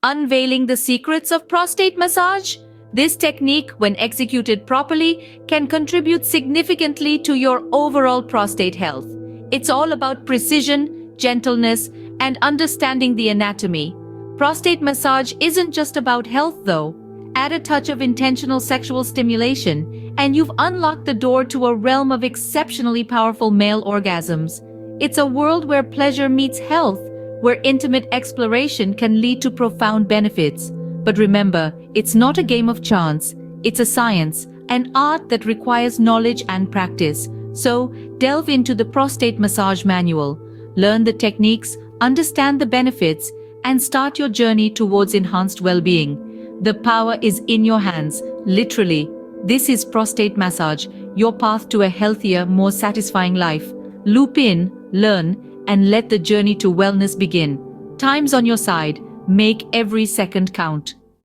Unveiling the secrets of prostate massage. This technique, when executed properly, can contribute significantly to your overall prostate health. It's all about precision, gentleness, and understanding the anatomy. Prostate massage isn't just about health, though. Add a touch of intentional sexual stimulation, and you've unlocked the door to a realm of exceptionally powerful male orgasms. It's a world where pleasure meets health, where intimate exploration can lead to profound benefits. But remember, it's not a game of chance. It's a science, an art that requires knowledge and practice. So, delve into the prostate massage manual, learn the techniques, understand the benefits, and start your journey towards enhanced well-being. The power is in your hands, literally. This is prostate massage, your path to a healthier, more satisfying life. Loop in, learn, and let the journey to wellness begin. Time's on your side. Make every second count.